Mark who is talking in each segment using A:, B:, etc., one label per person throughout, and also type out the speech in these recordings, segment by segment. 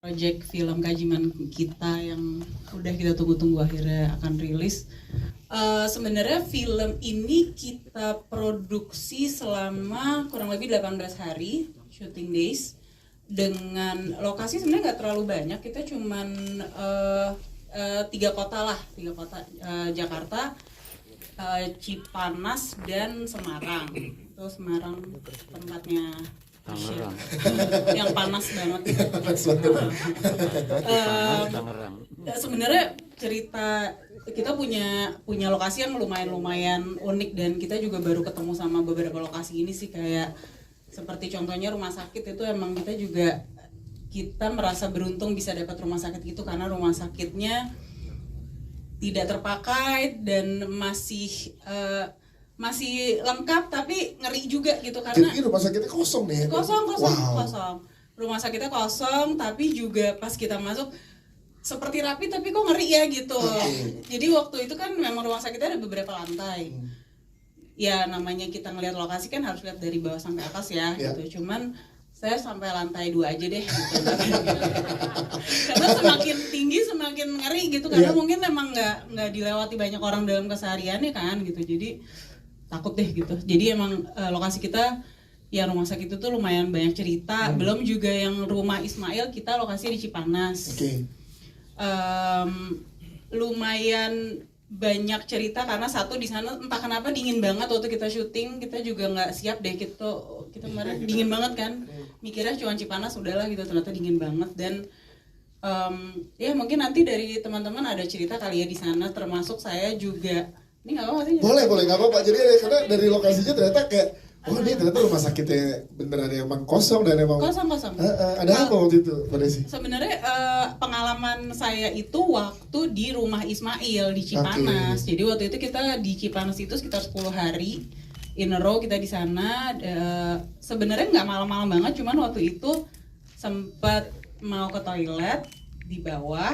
A: Project film kajiman kita yang udah kita tunggu-tunggu akhirnya akan rilis. Sebenarnya film ini kita produksi selama kurang lebih 18 hari shooting days dengan lokasi sebenarnya nggak terlalu banyak, kita cuman 3 kota, Jakarta, Cipanas dan Semarang. Itu Semarang tempatnya
B: Tangerang.
A: yang panas banget. Sebenarnya cerita kita punya lokasi yang lumayan unik, dan kita juga baru ketemu sama beberapa lokasi ini sih, kayak seperti contohnya rumah sakit itu emang kita merasa beruntung bisa dapat rumah sakit gitu, karena rumah sakitnya tidak terpakai dan masih lengkap tapi ngeri juga gitu, karena
C: jadi rumah sakitnya kosong nih.
A: Kosong.
C: Wow.
A: Rumah sakitnya kosong, tapi juga pas kita masuk seperti rapi tapi kok ngeri ya gitu. Jadi waktu itu kan memang rumah sakitnya ada beberapa lantai. Ya namanya kita ngelihat lokasi kan harus lihat dari bawah sampai atas ya gitu. Cuman saya sampai lantai 2 aja deh gitu. Karena semakin tinggi semakin ngeri gitu, karena mungkin memang nggak dilewati banyak orang dalam kesehariannya kan gitu. Jadi takut deh gitu. Jadi emang lokasi kita ya rumah sakit itu tuh lumayan banyak cerita. Belum juga yang rumah Ismail, kita lokasi di Cipanas. Lumayan banyak cerita karena satu di sana entah kenapa dingin banget waktu kita syuting. Kita juga nggak siap deh, kita kemarin dingin banget kan. Mikirnya cuma Cipanas udahlah gitu, ternyata dingin banget. Dan ya mungkin nanti dari teman-teman ada cerita kali ya di sana, termasuk saya juga. Ini nggak apa-apa sih?
C: Boleh nggak apa-apa. Jadi karena dari lokasinya ternyata kayak, oh ini ternyata rumah sakitnya beneran emang kosong dan emang
A: kosong.
C: Ada apa waktu itu, Mbak Desi?
A: Sebenarnya pengalaman saya itu waktu di rumah Ismail di Cipanas. Jadi waktu itu kita di Cipanas itu sekitar 10 hari in a row kita di sana. Sebenarnya nggak malam-malam banget, cuman waktu itu sempat mau ke toilet di bawah.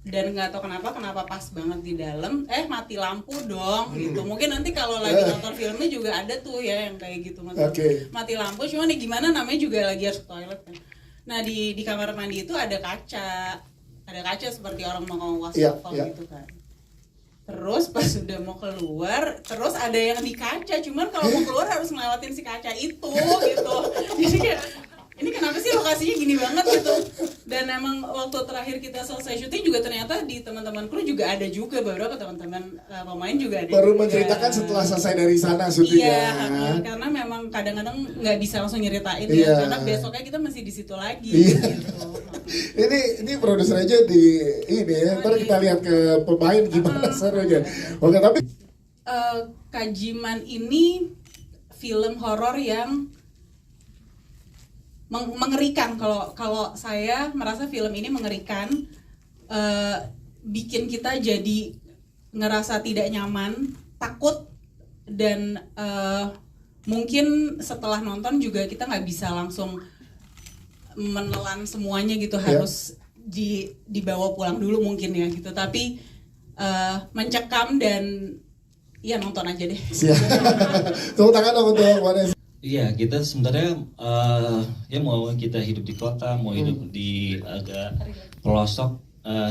A: Dan nggak tahu kenapa pas banget di dalam mati lampu dong gitu. Mungkin nanti kalau lagi nonton filmnya juga ada tuh ya yang kayak gitu, mati lampu. Cuman nih gimana, namanya juga lagi harus ke toilet kan. Nah di kamar mandi itu ada kaca seperti orang mau wastafel gitu kan. Terus pas sudah mau keluar, terus ada yang di kaca, cuman kalau mau keluar harus ngelewatin si kaca itu gitu. Jadi kayak, ini kenapa sih lokasinya gini banget gitu. Dan emang waktu terakhir kita selesai syuting juga ternyata di teman-teman kru juga ada juga beberapa teman-teman pemain juga ada.
C: Baru menceritakan setelah selesai dari sana syutingnya.
A: Iya, karena memang kadang-kadang nggak bisa langsung nyeritain ya, karena besoknya kita masih di situ lagi. Gitu.
C: ini produser aja di ini ya, ntar kita lihat ke pemain gimana serunya. Oke, tapi
A: Kajiman ini film horor yang mengerikan. Kalau saya merasa film ini mengerikan, bikin kita jadi ngerasa tidak nyaman, takut, dan mungkin setelah nonton juga kita nggak bisa langsung menelan semuanya gitu, harus dibawa pulang dulu mungkin ya gitu. Tapi mencekam dan ya nonton aja deh.
C: Tepuk tangan dong untuk Vanessa.
B: Iya, kita sebenarnya ya mau kita hidup di kota, mau hidup di agak pelosok,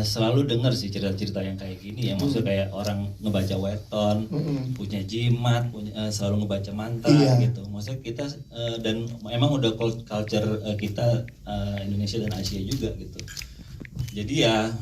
B: selalu dengar sih cerita-cerita yang kayak gini ya. Maksudnya kayak orang ngebaca weton, punya jimat, selalu ngebaca mantra gitu. Maksudnya kita dan emang udah culture kita Indonesia dan Asia juga gitu. Jadi ya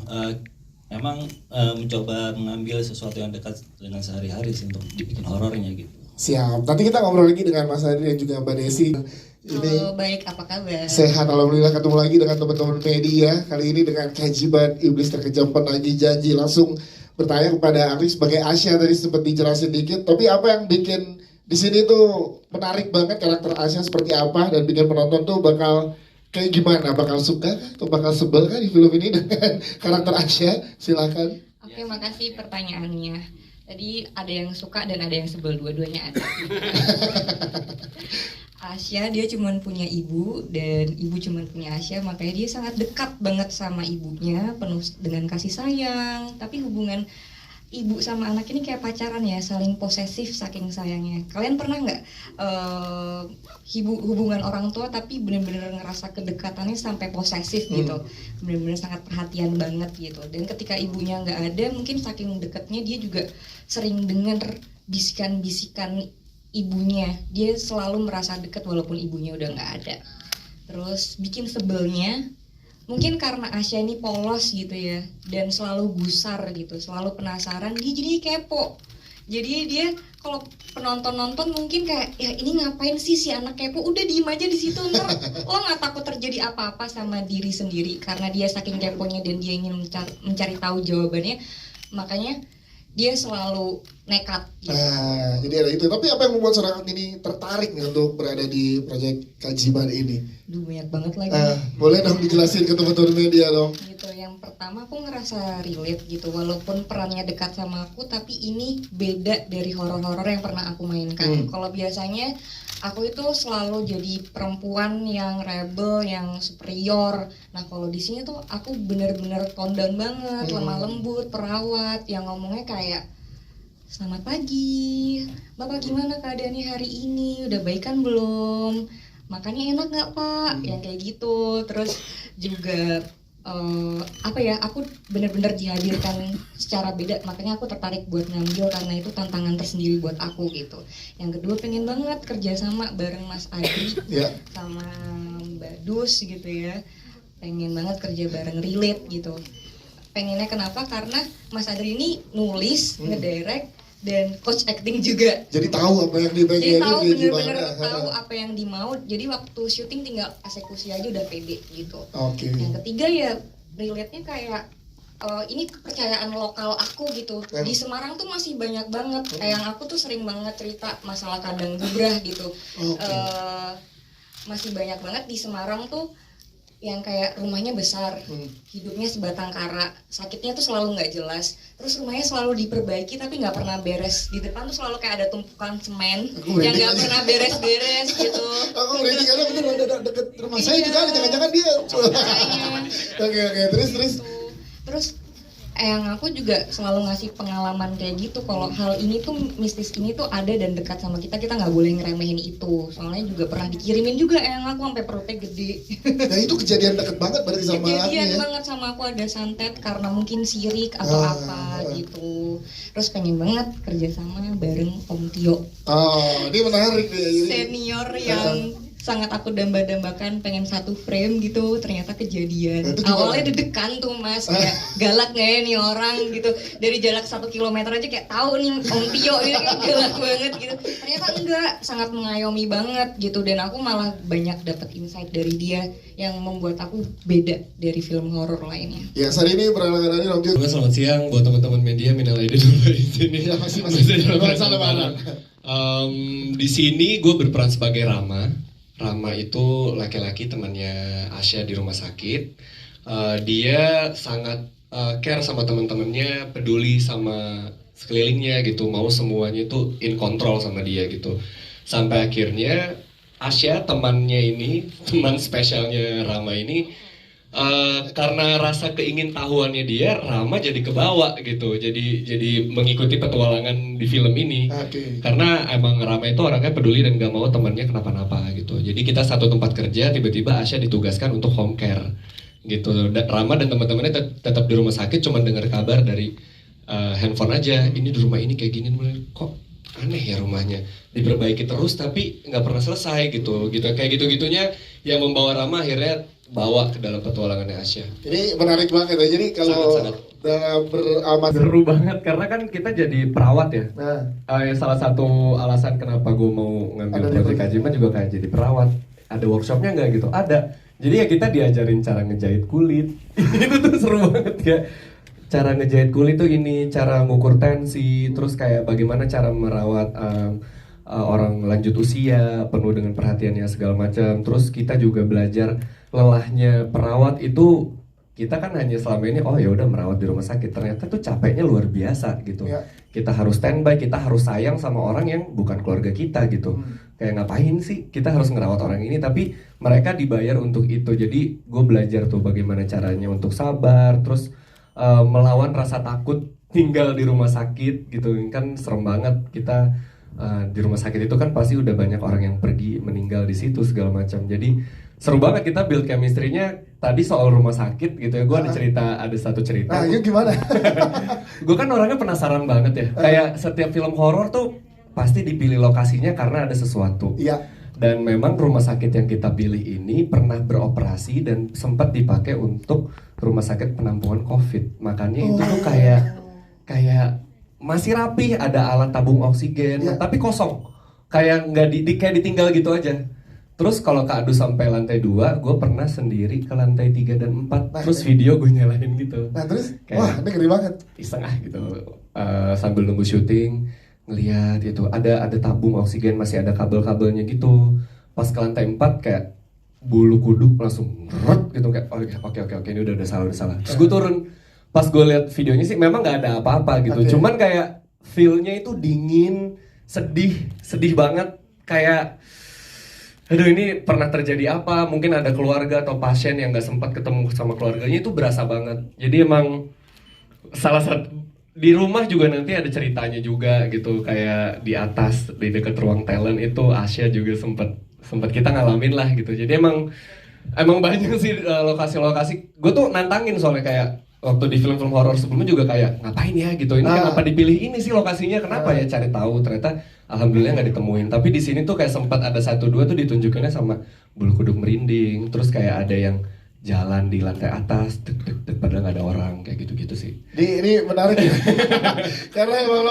B: emang mencoba mengambil sesuatu yang dekat dengan sehari-hari sih untuk dibikin horornya gitu.
C: Siap, nanti kita ngobrol lagi dengan Mas Adri dan juga Mbak Desi.
D: Halo, baik, apa kabar?
C: Sehat, alhamdulillah. Ketemu lagi dengan teman-teman media. Kali ini dengan Kajiman Iblis Terkejam Penagih Janji. Langsung bertanya kepada Ari sebagai Asya, tadi sempat dijelasin dikit. Tapi apa yang bikin di sini tuh menarik banget, karakter Asya seperti apa, dan bikin penonton tuh bakal kayak gimana? Bakal suka atau bakal sebel kan di film ini dengan karakter Asya? Silakan.
D: Oke, makasih pertanyaannya. Tadi ada yang suka dan ada yang sebel, dua-duanya ada. Asya dia cuma punya ibu dan ibu cuma punya Asya, makanya dia sangat dekat banget sama ibunya, penuh dengan kasih sayang. Tapi hubungan ibu sama anak ini kayak pacaran ya, saling posesif saking sayangnya. Kalian pernah nggak hubungan orang tua tapi benar-benar ngerasa kedekatannya sampai posesif gitu, benar-benar sangat perhatian banget gitu. Dan ketika ibunya nggak ada, mungkin saking dekatnya dia juga sering dengar bisikan-bisikan ibunya. Dia selalu merasa dekat walaupun ibunya udah nggak ada. Terus bikin sebelnya, mungkin karena Asya ini polos gitu ya, dan selalu gusar gitu, selalu penasaran, dia jadi kepo. Jadi dia kalau penonton-nonton mungkin kayak, ya ini ngapain sih si anak kepo, udah diem aja di situ, ntar lo nggak takut terjadi apa-apa sama diri sendiri, karena dia saking keponya dan dia ingin mencari tahu jawabannya, makanya dia selalu nekat gitu.
C: Nah, jadi ada itu. Tapi apa yang membuat seorang ini tertarik nih untuk berada di proyek Keajaiban ini?
D: Duh, banyak banget lagi.
C: Boleh dong dijelasin ke teman-teman media dong.
D: Gitu, yang pertama aku ngerasa relate gitu, walaupun perannya dekat sama aku, tapi ini beda dari horor-horor yang pernah aku mainkan. Kalau biasanya aku itu selalu jadi perempuan yang rebel, yang superior. Nah kalau di sini tuh aku bener-bener tone down banget, lemah lembut, perawat, yang ngomongnya kayak, selamat pagi, bapak gimana keadaannya hari ini, udah baikan belum, makannya enak nggak pak, yang kayak gitu. Terus juga aku benar-benar dihadirkan secara beda, makanya aku tertarik buat ngambil karena itu tantangan tersendiri buat aku gitu. Yang kedua pengen banget kerjasama bareng Mas Adri sama Mbak Dus gitu ya, pengen banget kerja bareng, relate gitu. Pengennya kenapa? Karena Mas Adri ini nulis, ngedirect, dan coach acting juga.
C: Jadi tahu apa yang dipengen.
D: Jadi tahu bener-bener tahu apa yang dimau. Jadi waktu syuting tinggal eksekusi aja udah pede gitu. Yang ketiga ya relate-nya kayak ini kepercayaan lokal aku gitu. Di Semarang tuh masih banyak banget. Kayak aku tuh sering banget cerita masalah kandang gebrah gitu. Masih banyak banget di Semarang tuh yang kayak rumahnya besar, hidupnya sebatang kara, sakitnya tuh selalu nggak jelas, terus rumahnya selalu diperbaiki tapi nggak pernah beres, di depan tuh selalu kayak ada tumpukan semen yang nggak pernah beres-beres gitu.
C: Aku berarti karena bener ada deket rumah saya juga ada, jangan-jangan dia. Oke, terus yang aku juga selalu ngasih pengalaman kayak gitu, kalau hal ini tuh mistis ini tuh ada dan dekat sama kita nggak boleh ngeremehin itu. Soalnya juga pernah dikirimin juga yang aku sampai perutnya gede. Nah itu kejadian deket banget berarti sama aku ya? Kejadian banget sama aku, ada santet karena mungkin sirik atau apa gitu. Terus pengen banget kerjasama bareng Om Tio. Ini menarik nih. Senior yang sangat aku damba-dambakan, pengen satu frame gitu, ternyata kejadian. Awalnya deg-degan tuh mas, kayak galak gak ya nih orang gitu. Dari jarak 1 kilometer aja kayak tahu nih Om Tio ini kayak galak banget gitu. Ternyata enggak, sangat mengayomi banget gitu. Dan aku malah banyak dapat insight dari dia yang membuat aku beda dari film horor lainnya. Ya saat ini perkenalkan Om Tio.
E: Selamat siang buat teman-teman media, minal aidin wal faizin. Ya masih di sini gue berperan sebagai Rama. Rama itu laki-laki temannya Asya di rumah sakit. Dia sangat care sama teman-temannya, peduli sama sekelilingnya gitu, mau semuanya itu in control sama dia gitu. Sampai akhirnya Asya temannya ini, teman spesialnya Rama ini, karena rasa keingintahuannya dia, Rama jadi kebawa gitu, jadi mengikuti petualangan di film ini. Karena emang Rama itu orangnya peduli dan gak mau temannya kenapa-napa gitu. Jadi kita satu tempat kerja, tiba-tiba Asya ditugaskan untuk home care gitu. Rama dan teman-temannya tetap di rumah sakit, cuma dengar kabar dari handphone aja, ini di rumah ini kayak gini, kok aneh ya rumahnya, diperbaiki terus tapi nggak pernah selesai gitu kayak gitu-gitunya yang membawa Rama akhirnya bawa ke dalam petualangannya Asya. Ini menarik banget ya. Jadi kalau dalam beramat
F: seru banget karena kan kita jadi perawat ya. Salah satu alasan kenapa gue mau ngambil proyek Keajaiban juga kayak jadi perawat. Ada workshopnya nggak gitu? Ada. Jadi ya kita diajarin cara ngejahit kulit. Itu tuh seru banget ya. Cara ngejahit kulit tuh ini, cara ngukur tensi, terus kayak bagaimana cara merawat orang lanjut usia, penuh dengan perhatiannya segala macam. Terus kita juga belajar lelahnya perawat itu, kita kan hanya selama ini oh ya udah merawat di rumah sakit, ternyata tuh capeknya luar biasa gitu. Kita harus standby, kita harus sayang sama orang yang bukan keluarga kita gitu. Kayak ngapain sih kita harus ngerawat orang ini, tapi mereka dibayar untuk itu. Jadi gue belajar tuh bagaimana caranya untuk sabar, terus melawan rasa takut tinggal di rumah sakit gitu kan serem banget kita di rumah sakit itu kan pasti udah banyak orang yang pergi meninggal di situ segala macam. Jadi seru banget kita build chemistry-nya tadi soal rumah sakit gitu ya. Gue ada satu cerita.
C: Nah, yuk gimana?
F: Gue kan orangnya penasaran banget ya. Kayak setiap film horor tuh pasti dipilih lokasinya karena ada sesuatu.
C: Iya.
F: Dan memang rumah sakit yang kita pilih ini pernah beroperasi dan sempat dipakai untuk rumah sakit penampungan COVID. Makanya itu tuh kayak masih rapi, ada alat tabung oksigen, tapi kosong. Kayak nggak kayak ditinggal gitu aja. Terus kalau Kak Adu sampai lantai 2, gue pernah sendiri ke lantai 3 dan 4. Terus video gue nyalain gitu.
C: Nah terus,
F: kayak
C: wah ini ngeri banget.
F: Iseng gitu, sambil nunggu syuting, ngeliat gitu. Ada tabung oksigen, masih ada kabel-kabelnya gitu. Pas ke lantai 4 kayak bulu kuduk langsung gitu kayak oke ini udah salah. Terus gue turun. Pas gue lihat videonya sih memang nggak ada apa-apa gitu. Cuman kayak feel-nya itu dingin, sedih banget. Kayak aduh ini pernah terjadi apa? Mungkin ada keluarga atau pasien yang nggak sempat ketemu sama keluarganya, itu berasa banget. Jadi emang salah satu di rumah juga nanti ada ceritanya juga gitu. Kayak di atas di dekat ruang talent itu Asya juga sempat kita ngalamin lah gitu. Jadi emang banyak sih lokasi-lokasi. Gue tuh nantangin soalnya kayak waktu di film-film horor sebelumnya juga kayak ngapain ya gitu, ini kenapa dipilih ini sih lokasinya, kenapa ya, cari tahu, ternyata alhamdulillah nggak ditemuin. Tapi di sini tuh kayak sempat ada 1-2 tuh ditunjukinnya sama bulu kuduk merinding, terus kayak ada yang jalan di lantai atas padahal nggak ada orang, kayak gitu-gitu sih.
C: Ini menarik ya. Karena emang